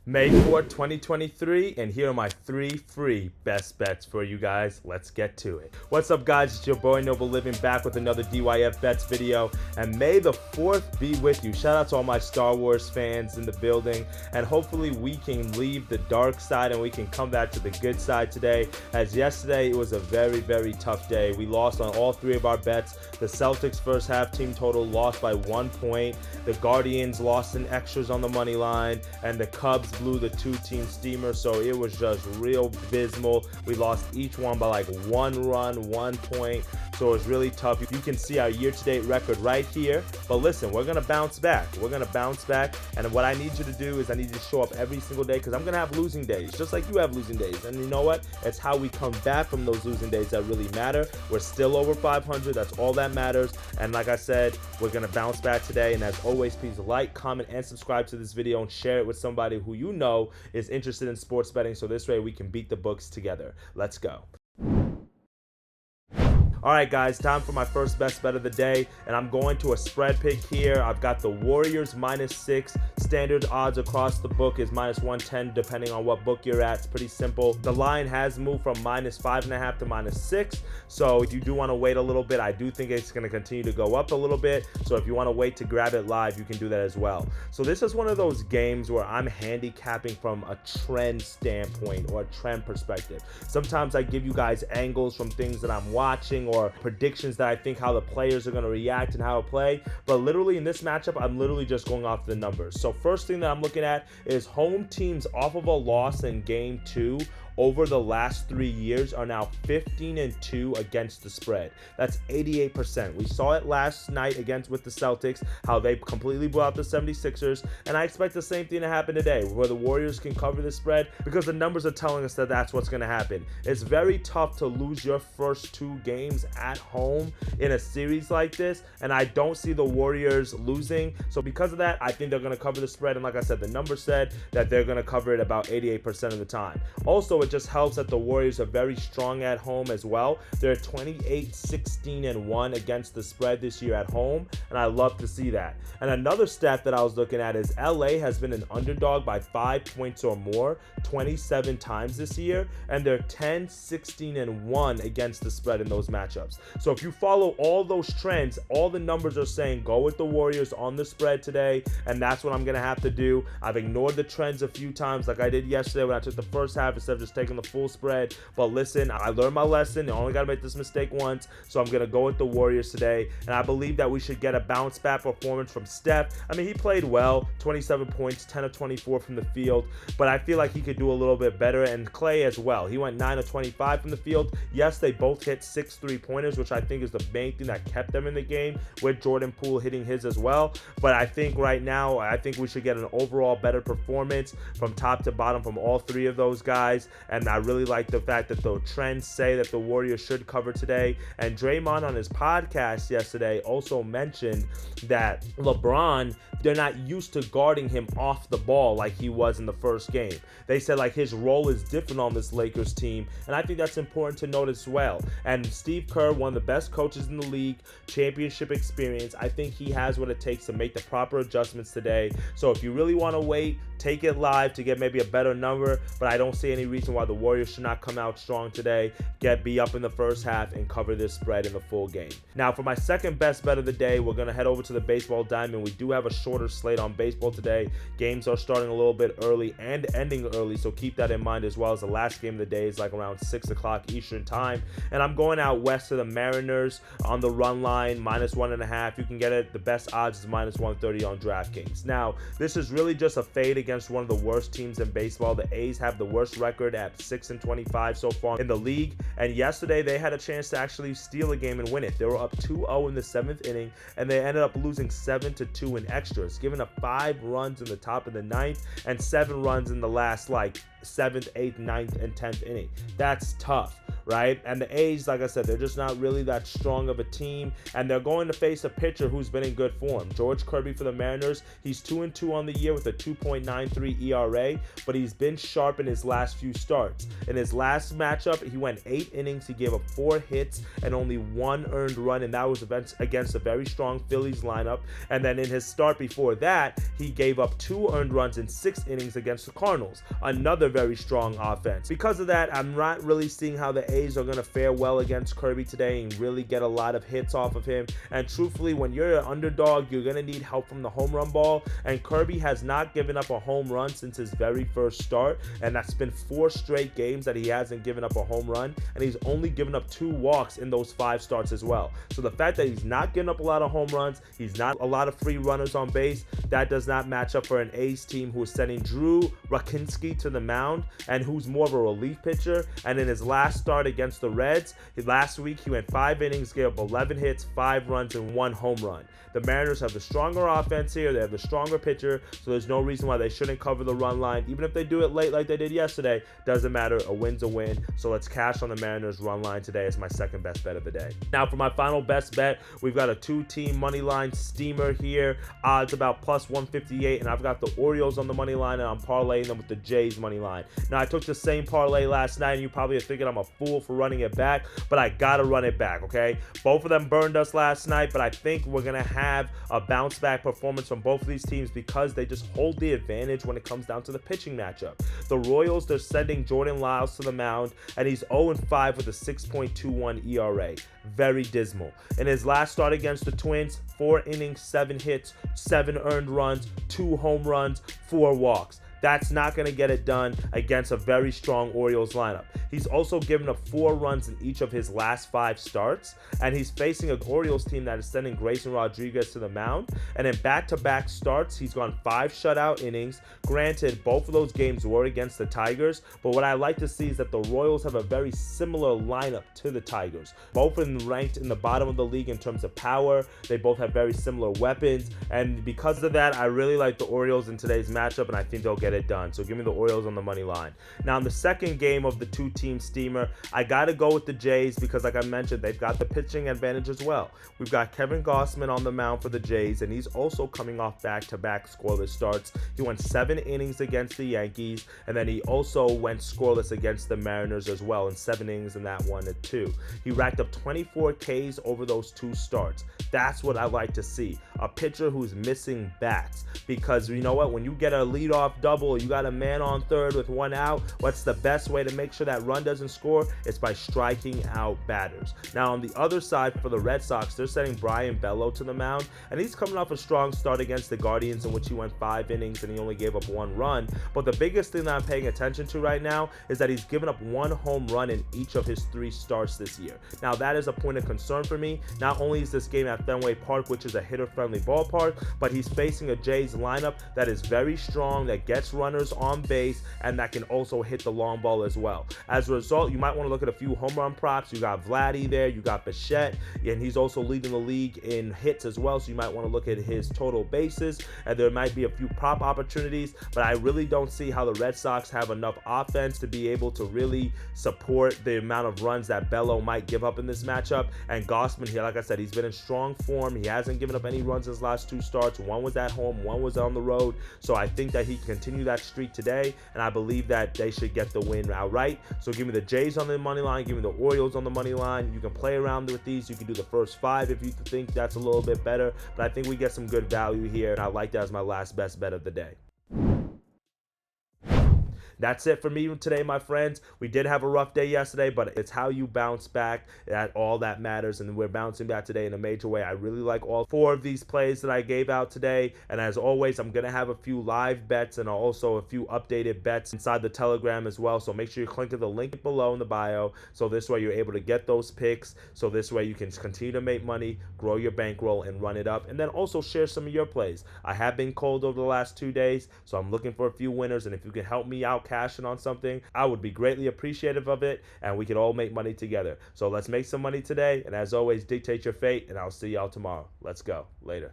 May 4th, 2023, and here are my 3 free best bets for you guys. Let's get to it. What's up, guys? It's your boy Noble Living back with another DYF Bets video, and May the 4th be with you. Shout out to all my Star Wars fans in the building, and hopefully we can leave the dark side and we can come back to the good side today, as yesterday it was a very, very tough day. We lost on all 3 of our bets. The Celtics first half team total lost by 1 point. The Guardians lost in extras on the money line, and the Cubs blew the 2-team steamer, so it was just real abysmal. We lost each one by like 1 run, 1 point, so it was really tough. You can see our year-to-date record right here, but listen, we're gonna bounce back. And what I need you to do is I need you to show up every single day, because I'm gonna have losing days, just like you have losing days. And you know what? It's how we come back from those losing days that really matter. We're still over 500. That's all that matters. And like I said, we're gonna bounce back today. And as always, please like, comment, and subscribe to this video and share it with somebody who you know is interested in sports betting, so this way we can beat the books together. Let's go. All right, guys, time for my first best bet of the day, and I'm going to a spread pick here. I've got the Warriors -6. Standard odds across the book is -110, depending on what book you're at. It's pretty simple. The line has moved from -5.5 to -6, so if you do want to wait a little bit, I do think it's going to continue to go up a little bit. So if you want to wait to grab it live, you can do that as well. So this is one of those games where I'm handicapping from a trend standpoint or a trend perspective. Sometimes I give you guys angles from things that I'm watching or predictions that I think how the players are going to react and how to play, but literally in this matchup, I'm literally just going off the numbers. So first thing that I'm looking at is home teams off of a loss in game 2 over the last 3 years are now 15-2 against the spread. That's 88%. We saw it last night with the Celtics, how they completely blew out the 76ers, and I expect the same thing to happen today, where the Warriors can cover the spread, because the numbers are telling us that that's what's going to happen. It's very tough to lose your first 2 games at home in a series like this, and I don't see the Warriors losing. So because of that, I think they're going to cover the spread, and like I said, the number said that they're going to cover it about 88% of the time. Also, it just helps that the Warriors are very strong at home as well. They're 28-16-1 against the spread this year at home, and I love to see that. And another stat that I was looking at is LA has been an underdog by 5 points or more 27 times this year, and they're 10-16-1 against the spread in those matchups. So if you follow all those trends, all the numbers are saying go with the Warriors on the spread today, and that's what I'm going to have to do. I've ignored the trends a few times like I did yesterday when I took the first half instead of just taking the full spread. But listen, I learned my lesson. You only got to make this mistake once, so I'm going to go with the Warriors today, and I believe that we should get a bounce back performance from Steph. I mean, he played well, 27 points, 10 of 24 from the field, but I feel like he could do a little bit better, and Clay as well. He went 9 of 25 from the field. Yes, they both hit 6 3-pointers, which I think is the main thing that kept them in the game, with Jordan Poole hitting his as well. But I think right now, I think we should get an overall better performance from top to bottom from all 3 of those guys, and I really like the fact that the trends say that the Warriors should cover today. And Draymond on his podcast yesterday also mentioned that LeBron, they're not used to guarding him off the ball like he was in the first game. They said like his role is different on this Lakers team, and I think that's important to note as well. And Steve Kerr, one of the best coaches in the league, championship experience, I think he has what it takes to make the proper adjustments today. So if you really want to wait, take it live to get maybe a better number, but I don't see any reason why the Warriors should not come out strong today, be up in the first half, and cover this spread in the full game. Now, for my second best bet of the day, we're going to head over to the baseball diamond. We do have a shorter slate on baseball today. Games are starting a little bit early and ending early, so keep that in mind, as well as the last game of the day is like around 6 o'clock Eastern time. And I'm going out west to the Mariners on the run line, -1.5. You can get it. The best odds is -130 on DraftKings. Now, this is really just a fade against one of the worst teams in baseball. The A's have the worst record at 6-25 so far in the league, and yesterday they had a chance to actually steal a game and win it. They were up 2-0 in the 7th inning, and they ended up losing 7-2 in extras, giving up 5 runs in the top of the 9th and 7 runs in the last 7th, 8th, 9th, and 10th inning. That's tough. right? And the A's, like I said, they're just not really that strong of a team, and they're going to face a pitcher who's been in good form. George Kirby for the Mariners, he's 2-2 on the year with a 2.93 ERA, but he's been sharp in his last few starts. In his last matchup, he went 8 innings, he gave up 4 hits and only 1 earned run, and that was against a very strong Phillies lineup. And then in his start before that, he gave up 2 earned runs in 6 innings against the Cardinals, another very strong offense. Because of that, I'm not really seeing how the A's are going to fare well against Kirby today and really get a lot of hits off of him. And truthfully, when you're an underdog, you're going to need help from the home run ball, and Kirby has not given up a home run since his very first start, and that's been 4 straight games that he hasn't given up a home run, and he's only given up 2 walks in those 5 starts as well. So the fact that he's not giving up a lot of home runs, he's not a lot of free runners on base, that does not match up for an A's team who is sending Drew Rakinski to the mound and who's more of a relief pitcher. And in his last start against the Reds, last week he went 5 innings, gave up 11 hits, 5 runs, and 1 home run. The Mariners have the stronger offense here, they have the stronger pitcher, so there's no reason why they shouldn't cover the run line. Even if they do it late like they did yesterday, doesn't matter, a win's a win. So let's cash on the Mariners run line today as my second best bet of the day. Now for my final best bet, we've got a 2-team money line steamer here. Odds about plus 158, and I've got the Orioles on the money line, and I'm parlaying them with the Jays money line. Now I took the same parlay last night, and you probably are thinking I'm a fool for running it back, but I gotta run it back, okay? Both of them burned us last night, but I think we're gonna have a bounce back performance from both of these teams because they just hold the advantage when it comes down to the pitching matchup. The Royals, they're sending Jordan Lyles to the mound, and he's 0-5 with a 6.21 ERA. Very dismal. In his last start against the Twins, 4 innings, 7 hits, 7 earned runs, 2 home runs, 4 walks. That's not going to get it done against a very strong Orioles lineup. He's also given up 4 runs in each of his last 5 starts, and he's facing an Orioles team that is sending Grayson Rodriguez to the mound. And in back-to-back starts, he's gone 5 shutout innings. Granted, both of those games were against the Tigers, but what I like to see is that the Royals have a very similar lineup to the Tigers. Both of them ranked in the bottom of the league in terms of power. They both have very similar weapons, and because of that, I really like the Orioles in today's matchup, and I think they'll get it done. So give me the Orioles on the money line. Now in the second game of the 2-team steamer, I gotta go with the Jays because, like I mentioned, they've got the pitching advantage as well. We've got Kevin Gausman on the mound for the Jays, and he's also coming off back-to-back scoreless starts. He went 7 innings against the Yankees, and then he also went scoreless against the Mariners as well in 7 innings in that one too. He racked up 24 Ks over those 2 starts. That's what I like to see. A pitcher who's missing bats, because you know what, when you get a leadoff double, you got a man on third with 1 out, what's the best way to make sure that run doesn't score? It's by striking out batters. Now on the other side for the Red Sox, they're sending Brian Bello to the mound, and he's coming off a strong start against the Guardians in which he went 5 innings and he only gave up 1 run. But the biggest thing that I'm paying attention to right now is that he's given up 1 home run in each of his 3 starts this year. Now that is a point of concern for me. Not only is this game at Fenway Park, which is a hitter-friendly ballpark, but he's facing a Jays lineup that is very strong, that gets runners on base, and that can also hit the long ball as well. As a result, you might want to look at a few home run props. You got Vladdy there, you got Bichette, and he's also leading the league in hits as well, so you might want to look at his total bases, and there might be a few prop opportunities, but I really don't see how the Red Sox have enough offense to be able to really support the amount of runs that Bello might give up in this matchup. And Gausman here, like I said, he's been in strong form. He hasn't given up any runs in his last 2 starts. 1 was at home, 1 was on the road, so I think that he can continue that streak today, and I believe that they should get the win outright. So give me the Jays on the money line, give me the Orioles on the money line. You can play around with these. You can do the first 5 if you think that's a little bit better, but I think we get some good value here, and I like that as my last best bet of the day. That's it for me today, my friends. We did have a rough day yesterday, but it's how you bounce back that all that matters, and we're bouncing back today in a major way. I really like all 4 of these plays that I gave out today, and as always, I'm going to have a few live bets and also a few updated bets inside the Telegram as well, so make sure you click to the link below in the bio, so this way you're able to get those picks, so this way you can continue to make money, grow your bankroll, and run it up, and then also share some of your plays. I have been cold over the last 2 days, so I'm looking for a few winners, and if you can help me out cashing on something, I would be greatly appreciative of it, and we could all make money together. So let's make some money today, and as always, dictate your fate, and I'll see y'all tomorrow. Let's go. Later.